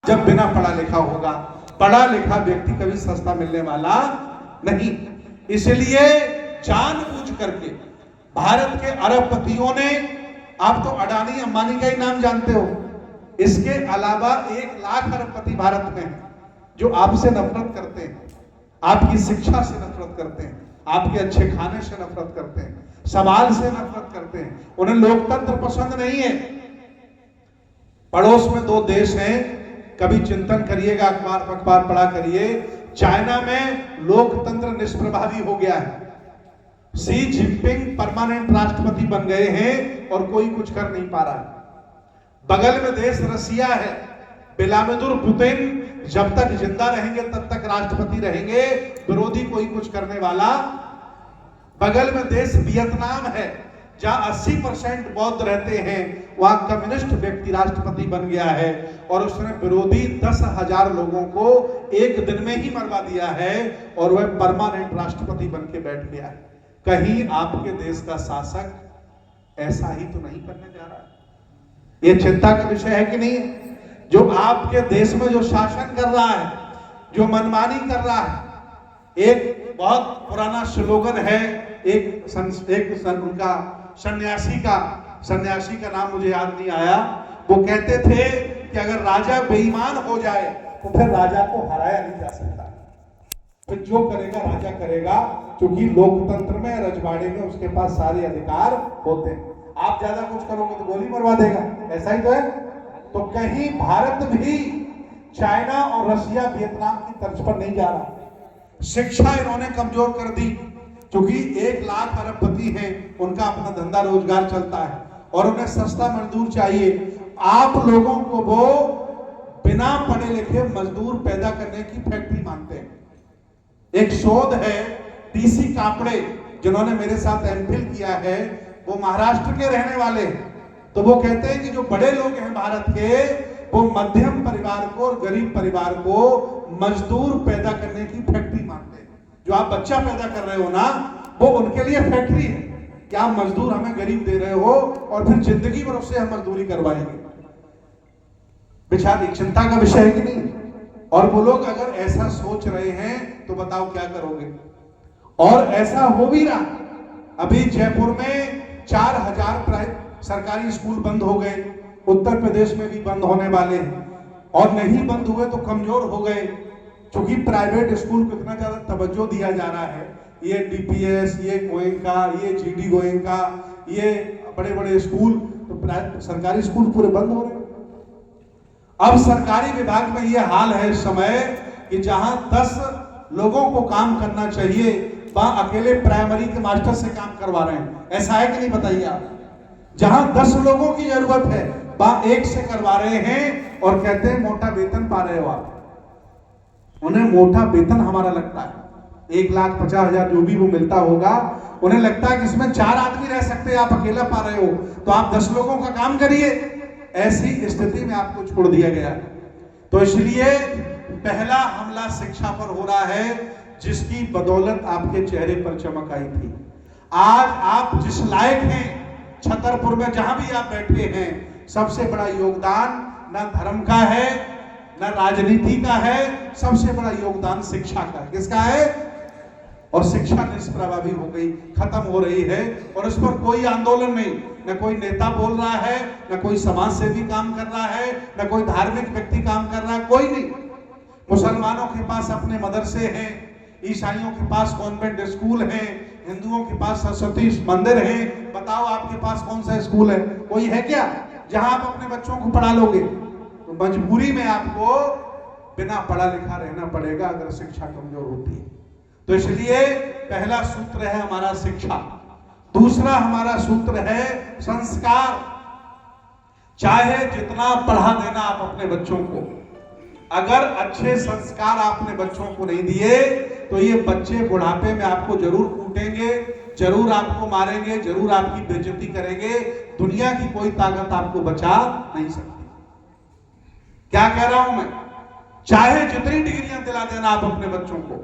जब बिना पढ़ा लिखा होगा। पढ़ा लिखा व्यक्ति कभी सस्ता मिलने वाला नहीं। इसलिए जानबूझ करके भारत के अरबपतियों ने, आप तो अडानी अंबानी का ही नाम जानते हो, इसके अलावा 1 लाख अरबपति भारत में हैं जो आपसे नफरत करते हैं, आपकी शिक्षा से नफरत करते हैं, आपके अच्छे खाने से नफरत करते हैं, सवाल से नफरत करते हैं। उन्हें लोकतंत्र पसंद नहीं है। पड़ोस में 2 देश हैं, कभी चिंतन करिएगा, अखबार पढ़ा करिए। चाइना में लोकतंत्र निष्प्रभावी हो गया है। शी जिनपिंग परमानेंट राष्ट्रपति बन गए हैं और कोई कुछ कर नहीं पा रहा है। बगल में देश रसिया है, व्लादिमीर पुतिन जब तक जिंदा रहेंगे तब तक राष्ट्रपति रहेंगे, विरोधी कोई कुछ करने वाला। बगल में देश वियतनाम है, जहां 80% बौद्ध रहते हैं, वहां कम्युनिस्ट व्यक्ति राष्ट्रपति बन गया है और उसने विरोधी 10,000 लोगों को एक दिन में ही मरवा दिया है और वह परमानेंट राष्ट्रपति बन के बैठ गया है। कहीं आपके देश का शासक ऐसा ही तो नहीं करने जा रहा है? यह चिंता का विषय है कि नहीं? जो आपके देश में जो शासन कर रहा है, जो मनमानी कर रहा है। एक बहुत पुराना स्लोगन है, उनका सन्यासी का नाम मुझे याद नहीं आया। वो कहते थे कि अगर राजा बेईमान हो जाए तो फिर राजा को हराया नहीं जा सकता, फिर जो करेगा राजा करेगा, क्योंकि लोकतंत्र में, रजवाड़े में उसके पास सारे अधिकार होते हैं। आप ज्यादा कुछ करोगे तो गोली मरवा देगा, ऐसा ही तो है। तो कहीं भारत भी चाइना और रसिया, वियतनाम की तर्ज पर नहीं जा रहा। शिक्षा इन्होंने कमजोर कर दी, क्योंकि 1 लाख अरबपति हैं, उनका अपना धंधा रोजगार चलता है और उन्हें सस्ता मजदूर चाहिए। आप लोगों को वो बिना पढ़े लिखे मजदूर पैदा करने की फैक्ट्री मानते हैं। एक शोध है टीसी कापड़े, जिन्होंने मेरे साथ एमफिल किया है, वो महाराष्ट्र के रहने वाले हैं। तो वो कहते हैं कि जो बड़े लोग हैं भारत के, वो मध्यम परिवार को और गरीब परिवार को मजदूर पैदा करने की फैक्ट्री मानते हैं। जो आप बच्चा पैदा कर रहे हो ना, वो उनके लिए फैक्ट्री है कि आप मजदूर हमें गरीब दे रहे हो और फिर जिंदगी भर उससे हम मजदूरी करवाएंगे। बेचारी चिंता का विषय है कि नहीं? और वो लोग अगर ऐसा सोच रहे हैं तो बताओ क्या करोगे? और ऐसा हो भी रहा। अभी जयपुर में 4,000 सरकारी स्कूल बंद हो गए, उत्तर प्रदेश में भी बंद होने वाले हैं, और नहीं बंद हुए तो कमजोर हो गए, क्योंकि प्राइवेट स्कूल को इतना ज्यादा तवज्जो दिया जा रहा है। ये डीपीएस, ये गोयनका, ये जीडी गोयनका, ये बड़े बड़े स्कूल, तो सरकारी स्कूल पूरे बंद हो रहे हैं। अब सरकारी विभाग में ये हाल है इस समय कि जहां 10 लोगों को काम करना चाहिए, वहां अकेले प्राइमरी के मास्टर से काम करवा रहे हैं। ऐसा है कि नहीं, बताइए आप? जहां 10 लोगों की जरूरत है, वहां 1 से करवा रहे हैं और कहते हैं मोटा वेतन पा रहे हो आप। उन्हें मोटा वेतन हमारा लगता है 1,50,000 जो भी वो मिलता होगा, उन्हें लगता है कि इसमें 4 आदमी रह सकते हैं, आप अकेला पा रहे हो, तो आप 10 लोगों का काम करिए। ऐसी स्थिति में आपको छोड़ दिया गया है। तो इसलिए पहला हमला शिक्षा पर हो रहा है, जिसकी बदौलत आपके चेहरे पर चमक आई थी। आज आप जिस लायक हैं, छतरपुर में जहां भी आप बैठे हैं, सबसे बड़ा योगदान न धर्म का है, न राजनीति का है, सबसे बड़ा योगदान शिक्षा का है। किसका है? और शिक्षा निष्प्रभावी हो गई, खत्म हो रही है, और इस पर कोई आंदोलन नहीं। न कोई नेता बोल रहा है, न कोई समाज सेवी काम कर रहा है, न कोई धार्मिक व्यक्ति काम कर रहा है, कोई नहीं। मुसलमानों के पास अपने मदरसे हैं, ईसाइयों के पास कॉन्वेंट स्कूल हैं, हिंदुओं के पास सरस्वती मंदिर है। बताओ आपके पास कौन सा स्कूल है? कोई है क्या जहां आप अपने बच्चों को पढ़ा लोगे? तो मजबूरी में आपको बिना पढ़ा लिखा रहना पड़ेगा अगर शिक्षा कमजोर होती है। तो इसलिए पहला सूत्र है हमारा शिक्षा। दूसरा हमारा सूत्र है संस्कार। चाहे जितना पढ़ा देना आप अपने बच्चों को, अगर अच्छे संस्कार आपने बच्चों को नहीं दिए तो ये बच्चे बुढ़ापे में आपको जरूर कूटेंगे, जरूर आपको मारेंगे, जरूर आपकी बेइज्जती करेंगे। दुनिया की कोई ताकत आपको बचा नहीं सकती। क्या कह रहा हूं मैं? चाहे जितनी डिग्रियां दिला देना आप अपने बच्चों को,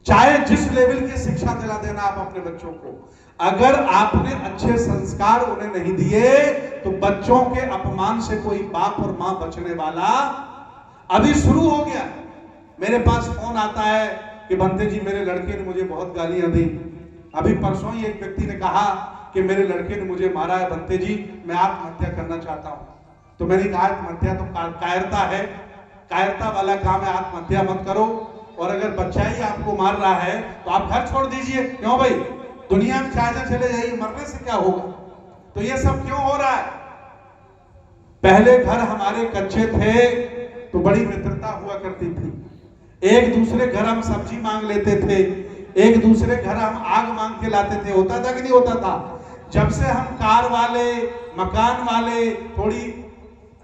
चाहे जिस लेवल की शिक्षा दिला देना आप अपने बच्चों को, अगर आपने अच्छे संस्कार उन्हें नहीं दिए तो बच्चों के अपमान से कोई बाप और मां बचने वाला अभी शुरू हो गया। मेरे पास फोन आता है कि बंते जी मेरे लड़के ने मुझे बहुत गालियां दी। अभी परसों ही एक व्यक्ति ने कहा कि मेरे लड़के ने मुझे मारा है बंते जी, मैं आत्महत्या करना चाहता हूं। तो मैंने कहा आत्महत्या तो कायरता है, कायरता वाला काम है, आत्महत्या मत करो। और अगर बच्चा ही आपको मार रहा है तो आप घर छोड़ दीजिए। क्यों भाई, दुनिया में चाहे चले जाइए, मरने से क्या होगा। तो ये सब क्यों हो रहा है? पहले घर हमारे कच्चे थे तो बड़ी मित्रता हुआ करती थी। एक दूसरे घर हम सब्जी मांग लेते थे, एक दूसरे घर हम आग मांग के लाते थे। होता था कि नहीं होता था? जब से हम कार वाले, मकान वाले थोड़ी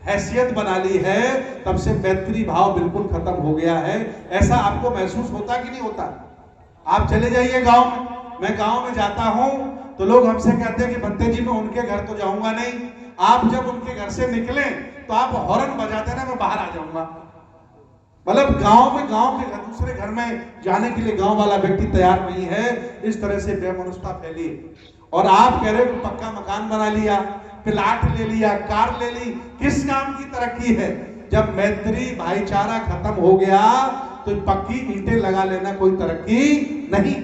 हैसियत बना ली है, तब से मैत्री भाव बिल्कुल खत्म हो गया है। ऐसा आपको महसूस होता कि नहीं होता? आप चले जाइए गांव में, मैं गांव में जाता हूं तो लोग हमसे कहते हैं कि बंते जी मैं उनके घर तो जाऊंगा नहीं। आप जब उनके घर से निकले तो आप हॉर्न बजाते ना, मैं बाहर आ जाऊंगा। मतलब गांव में, गांव के दूसरे घर में जाने के लिए गांव वाला व्यक्ति तैयार नहीं है। इस तरह से बेमनुष्यता फैली है। और आप कह रहे हो कि पक्का मकान बना लिया, प्लाट ले लिया, कार ले ली, किस काम की तरक्की है? जब मैत्री भाईचारा खत्म हो गया तो पक्की ईंटें लगा लेना कोई तरक्की नहीं।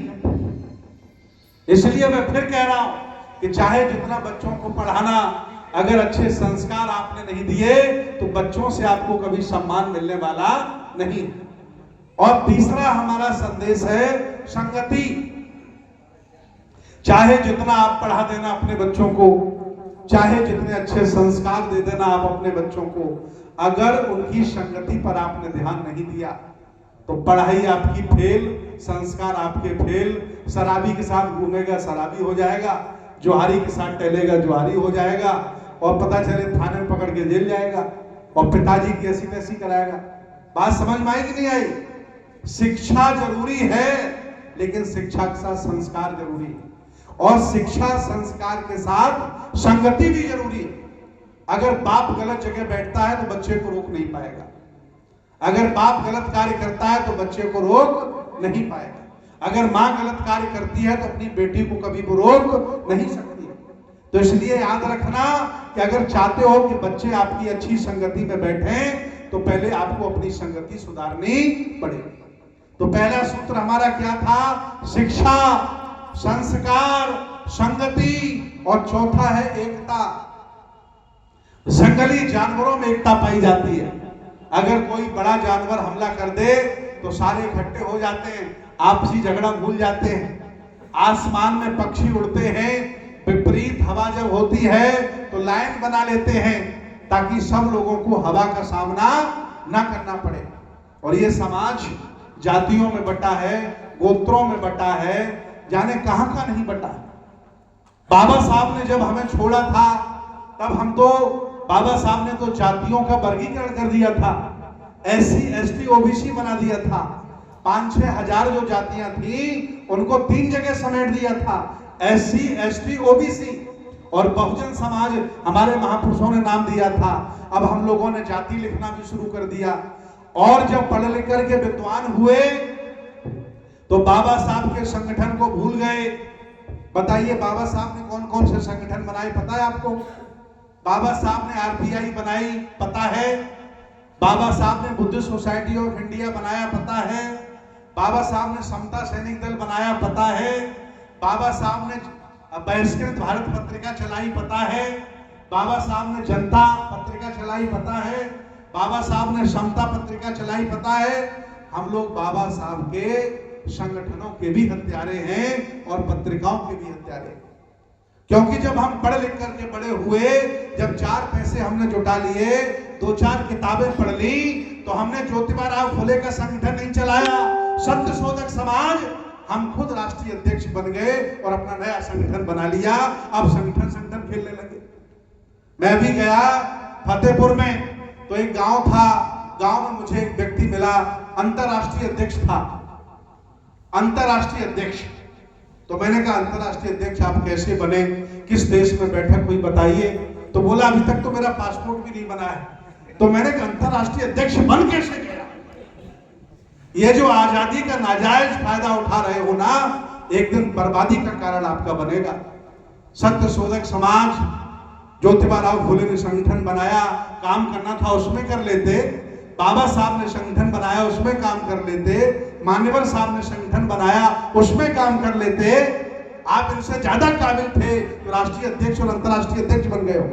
इसलिए मैं फिर कह रहा हूं कि चाहे जितना बच्चों को पढ़ाना, अगर अच्छे संस्कार आपने नहीं दिए तो बच्चों से आपको कभी सम्मान मिलने वाला नहीं। और तीसरा हमारा संदेश है संगति। चाहे जितना आप पढ़ा देना अपने बच्चों को, चाहे जितने अच्छे संस्कार दे देना आप अपने बच्चों को, अगर उनकी संगति पर आपने ध्यान नहीं दिया तो पढ़ाई आपकी फेल, संस्कार आपके फेल। शराबी के साथ घूमेगा, शराबी हो जाएगा, जुआरी के साथ टहलेगा, जुआरी हो जाएगा, और पता चले थाने में पकड़ के जेल जाएगा, और पिताजी की ऐसी तैसी कराएगा। बात समझ में आई कि नहीं आई? शिक्षा जरूरी है, लेकिन शिक्षा के साथ संस्कार जरूरी है, और शिक्षा संस्कार के साथ संगति भी जरूरी है। अगर बाप गलत जगह बैठता है तो बच्चे को रोक नहीं पाएगा, अगर बाप गलत कार्य करता है तो बच्चे को रोक नहीं पाएगा, अगर मां गलत कार्य करती है तो अपनी बेटी को कभी वो रोक नहीं सकती। तो इसलिए याद रखना कि अगर चाहते हो कि बच्चे आपकी अच्छी संगति में बैठे तो पहले आपको अपनी संगति सुधारनी पड़ेगी। तो पहला सूत्र हमारा क्या था? शिक्षा, संस्कार, संगति, और चौथा है एकता। जंगली जानवरों में एकता पाई जाती है। अगर कोई बड़ा जानवर हमला कर दे तो सारे इकट्ठे हो जाते हैं, आपसी झगड़ा भूल जाते हैं। आसमान में पक्षी उड़ते हैं, विपरीत हवा जब होती है तो लाइन बना लेते हैं ताकि सब लोगों को हवा का सामना ना करना पड़े। और ये समाज जातियों में बटा है, गोत्रों में बटा है, जाने कहां का नहीं बटा। बाबा साहब ने जब हमें छोड़ा था तब हम तो, बाबा साहब ने तो जातियों का वर्गीकरण कर दिया था, SC ST OBC बना दिया था। 5-6 हजार जो जातियां थी उनको 3 जगह समेट दिया था, SC ST OBC, और बहुजन समाज हमारे महापुरुषों ने नाम दिया था। अब हम लोगों ने जाति लिखना भी शुरू कर दिया, और जब पढ़ लिख करके विद्वान हुए तो बाबा साहब के संगठन को भूल गए। बताइए बाबा साहब ने कौन कौन से संगठन बनाए पता है आपको? बाबा साहब ने RBI बनाई, पता है? बाबा साहब ने बुद्धिस्ट सोसाइटी ऑफ इंडिया बनाया, पता है? बाबा साहब ने समता सैनिक दल बनाया, पता है? बाबा साहब ने बहिष्कृत भारत पत्रिका चलाई, पता है? बाबा साहब ने जनता पत्रिका चलाई, पता है? बाबा साहब ने समता पत्रिका चलाई, पता है? हम लोग बाबा साहब के संगठनों के भी हत्यारे हैं और पत्रिकाओं के भी हत्यारे हैं। क्योंकि जब हम पढ़ लिख करके बड़े हुए, जब 4 पैसे हमने जुटा लिए, 2-4 किताबें पढ़ ली, तो हमने ज्योतिबा फुले का संगठन नहीं चलाया, सत्य शोधक समाज, हम खुद राष्ट्रीय अध्यक्ष बन गए और अपना नया संगठन बना लिया। अब संगठन खेलने लगे। मैं भी गया फतेहपुर में, तो एक गांव था, गांव में मुझे एक व्यक्ति मिला, अंतरराष्ट्रीय अध्यक्ष था, अंतरराष्ट्रीय अध्यक्ष। तो मैंने कहा अंतरराष्ट्रीय अध्यक्ष आप कैसे बने, किस देश में बैठक हुई बताइए? तो बोला अभी तक तो मेरा पासपोर्ट भी नहीं बना है। तो मैंने कहा अंतरराष्ट्रीय अध्यक्ष बन कैसे गया? ये जो आजादी का नाजायज फायदा उठा रहे हो ना, एक दिन बर्बादी का कारण आपका बनेगा। सत्य शोधक समाज, ज्योतिबा फुले ने संगठन बनाया, काम करना था उसमें कर लेते, बाबा साहब ने संगठन बनाया उसमें काम कर लेते, मान्यवर साहब ने संगठन बनाया उसमें काम कर लेते। आप इनसे ज्यादा काबिल थे तो राष्ट्रीय अध्यक्ष और अंतर्राष्ट्रीय अध्यक्ष बन गए हो।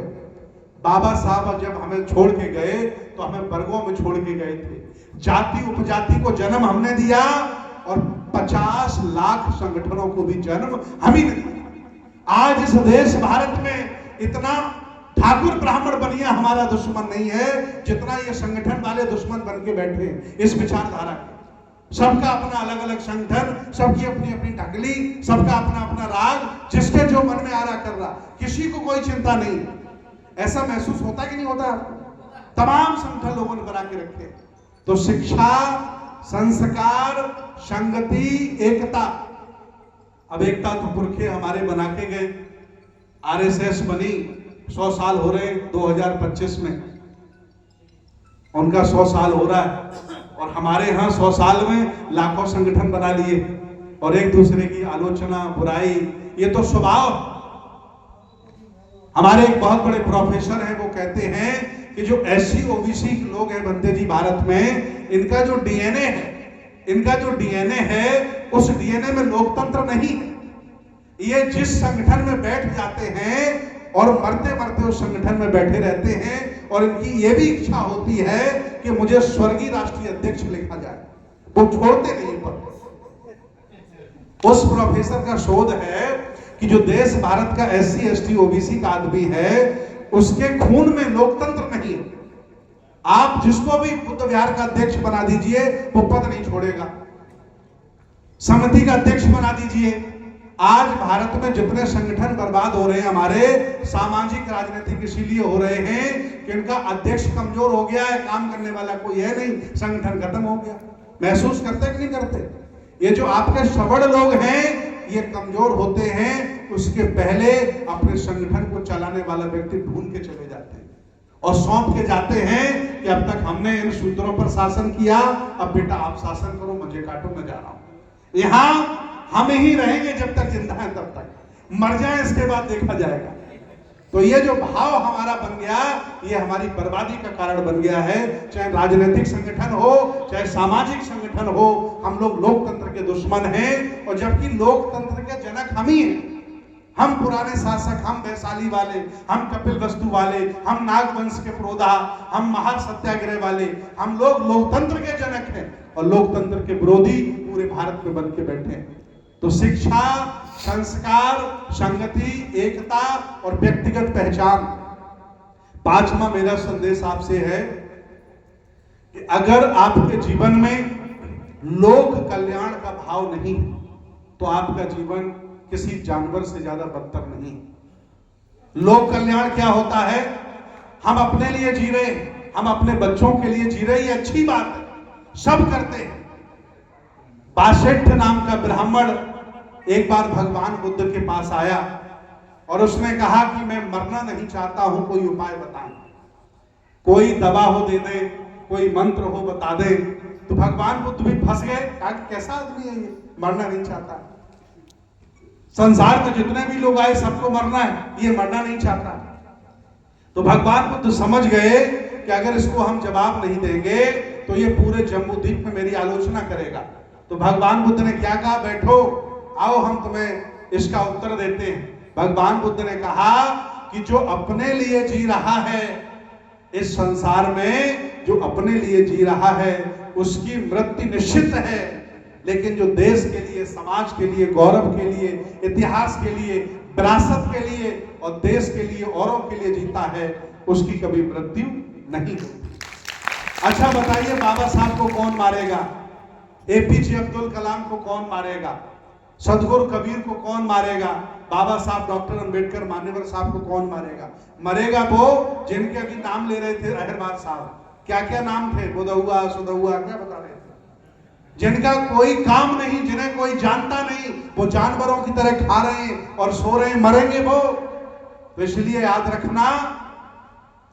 बाबा साहब जब हमें छोड़ के गए तो हमें वर्गों में छोड़ के गए थे, जाति उपजाति को जन्म हमने दिया और 50 लाख संगठनों को भी जन्म हम ही ने दिया। आज इस देश भारत में इतना ठाकुर ब्राह्मण बनिया हमारा दुश्मन नहीं है जितना ये संगठन वाले दुश्मन बन के बैठे हैं इस विचारधारा के। सबका अपना अलग अलग संगठन, सबकी अपनी अपनी ढकली, सबका अपना अपना राग, जिसके जो मन में आ रहा कर रहा, किसी को कोई चिंता नहीं। ऐसा महसूस होता कि नहीं होता आपको? तमाम संगठन लोगों ने बना के रखे। तो शिक्षा, संस्कार, संगति, एकता। अब एकता तो पुरखे हमारे बना के गए। आरएसएस बनी, 100 साल हो रहे 2025 में, उनका 100 साल हो रहा है और हमारे यहाँ 100 साल में लाखों संगठन बना लिए और एक दूसरे की आलोचना, बुराई, ये तो स्वभाव। हमारे एक बहुत बड़े प्रोफेसर हैं, वो कहते हैं कि जो एससी ओबीसी के लोग हैं बंदे जी भारत में, इनका जो डीएनए है उस डीएनए में लोकतंत्र नहीं है। ये जिस संगठन में बैठ जाते हैं और मरते मरते उस संगठन में बैठे रहते हैं और इनकी ये भी इच्छा होती है कि मुझे स्वर्गीय राष्ट्रीय अध्यक्ष लिखा जाए, वो छोड़ते नहीं पर। उस प्रोफेसर का शोध है कि जो देश भारत का एससी एसटी ओबीसी का आदमी है उसके खून में लोकतंत्र नहीं है। आप जिसको भी बुद्ध विहार का अध्यक्ष बना दीजिए वो पद नहीं छोड़ेगा, समिति का अध्यक्ष बना दीजिए। आज भारत में जितने संगठन बर्बाद हो रहे हैं हमारे, सामाजिक राजनीतिक इसीलिए हो रहे हैं कि इनका अध्यक्ष कमजोर हो गया है, काम करने वाला कोई है नहीं, संगठन खत्म हो गया। महसूस करते कि नहीं करते? ये जो आपके सबड़ लोग हैं ये कमजोर होते हैं, उसके पहले अपने संगठन को चलाने वाला व्यक्ति ढूंढ के चले जाते हैं और सौंप के जाते हैं कि अब तक हमने इन सूत्रों पर शासन किया, अब बेटा आप शासन करो, मुझे काटो, मैं जा रहा हूं। यहां हम ही रहेंगे जब तक जिंदा है, तब तक मर जाए इसके बाद देखा जाएगा। तो ये जो भाव हमारा बन गया ये हमारी बर्बादी का कारण बन गया है। चाहे राजनीतिक संगठन हो, चाहे सामाजिक संगठन हो, हम लोग लोकतंत्र के दुश्मन हैं और जबकि लोकतंत्र के जनक हम ही हैं। हम पुराने शासक, हम वैशाली वाले, हम कपिल वस्तु वाले, हम नागवंश के प्रोधा, हम महार सत्याग्रह वाले, हम लोग लोकतंत्र के जनक हैं और लोकतंत्र के विरोधी पूरे भारत में बन के बैठे हैं। तो शिक्षा, संस्कार, संगति, एकता और व्यक्तिगत पहचान। पांचवा मेरा संदेश आपसे है कि अगर आपके जीवन में लोक कल्याण का भाव नहीं तो आपका जीवन किसी जानवर से ज्यादा बदतर नहीं। लोक कल्याण क्या होता है? हम अपने लिए जी रहे हैं, हम अपने बच्चों के लिए जी रहे, ये अच्छी बात है, सब करते हैं। बाशेठ नाम का ब्राह्मण एक बार भगवान बुद्ध के पास आया और उसने कहा कि मैं मरना नहीं चाहता हूं, कोई उपाय बताएं, कोई दवा हो दे दे, कोई मंत्र हो बता दे। तो भगवान बुद्ध भी फंस गए, कहा कि कैसा आदमी है ये, मरना नहीं चाहता। संसार में जितने भी लोग आए सबको मरना है, ये मरना नहीं चाहता। तो भगवान बुद्ध समझ गए कि अगर इसको हम जवाब नहीं देंगे तो ये पूरे जम्बू द्वीप में मेरी आलोचना करेगा। तो भगवान बुद्ध ने क्या कहा? बैठो, आओ हम तुम्हें इसका उत्तर देते हैं। भगवान बुद्ध ने कहा कि जो अपने लिए जी रहा है इस संसार में, जो अपने लिए जी रहा है उसकी मृत्यु निश्चित है, लेकिन जो देश के लिए, समाज के लिए, गौरव के लिए, इतिहास के लिए, विरासत के लिए और देश के लिए, औरों के लिए जीता है उसकी कभी मृत्यु नहीं होती। अच्छा बताइए, बाबा साहब को कौन मारेगा? एपीजे अब्दुल कलाम को कौन मारेगा? सदगुरु कबीर को कौन मारेगा? बाबा साहब, डॉक्टर अंबेडकर, मान्यवर साहब को कौन मारेगा? मरेगा वो जिनके अभी नाम ले रहे थे अहिरबार साहब, क्या क्या नाम थे, बुधौआ, सुधौआ, क्या बता रहे थे, जिनका कोई काम नहीं, जिन्हें कोई जानता नहीं, वो जानवरों की तरह खा रहे हैं और सो रहे हैं, मरेंगे वो। तो इसलिए याद रखना,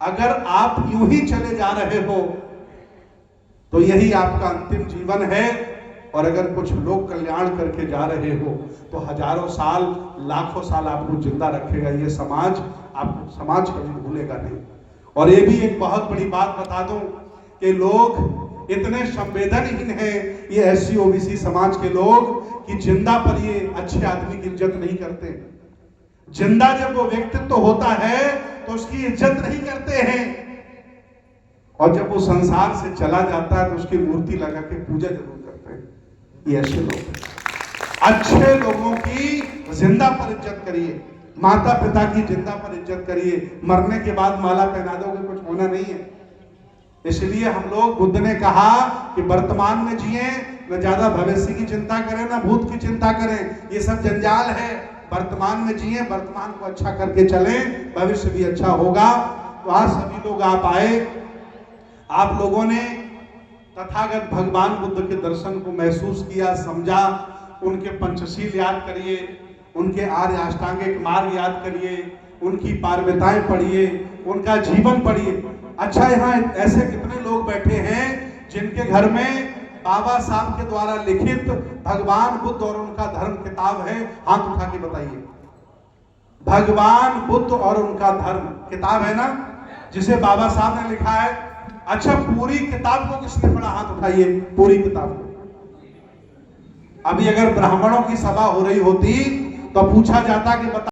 अगर आप यूं ही चले जा रहे हो तो यही आपका अंतिम जीवन है, और अगर कुछ लोक कल्याण करके जा रहे हो तो हजारों साल, लाखों साल आपको जिंदा रखेगा ये समाज, आपको समाज कभी भूलेगा नहीं। और ये भी एक बहुत बड़ी बात बता दूं कि लोग इतने संवेदनहीन हैं, ये एससी ओबीसी समाज के लोग, कि जिंदा पर ये अच्छे आदमी की इज्जत नहीं करते। जिंदा जब वो व्यक्तित्व होता है तो उसकी इज्जत नहीं करते हैं, और जब वो संसार से चला जाता है तो उसकी मूर्ति लगा के पूजा जरूर करते हैं। ये अच्छे लोग हैं। अच्छे लोगों की जिंदा पर इज्जत करिए, माता पिता की जिंदा पर इज्जत करिए। मरने के बाद माला पहना दोगे, कुछ होना नहीं है। इसलिए हम लोग, बुद्ध ने कहा कि वर्तमान में जिए, न ज्यादा भविष्य की चिंता करें, न भूत की चिंता करें, ये सब जंजाल है। वर्तमान में जिए, वर्तमान को अच्छा करके चलें, भविष्य भी अच्छा होगा। तो आज सभी लोग आप आए, आप लोगों ने तथागत भगवान बुद्ध के दर्शन को महसूस किया, समझा। उनके पंचशील याद करिए, उनके आर्य अष्टांगिक मार्ग याद करिए, उनकी पारमिताएं पढ़िए, उनका जीवन पढ़िए। अच्छा, यहाँ ऐसे कितने लोग बैठे हैं जिनके घर में बाबा साहब के द्वारा लिखित भगवान बुद्ध और उनका धर्म किताब है? हाथ उठा के बताइए। भगवान बुद्ध और उनका धर्म किताब है ना, जिसे बाबा साहब ने लिखा है। अच्छा, पूरी किताब को किसने पढ़ा? हाथ उठाइए, पूरी किताब को। अभी अगर ब्राह्मणों की सभा हो रही होती तो पूछा जाता कि बता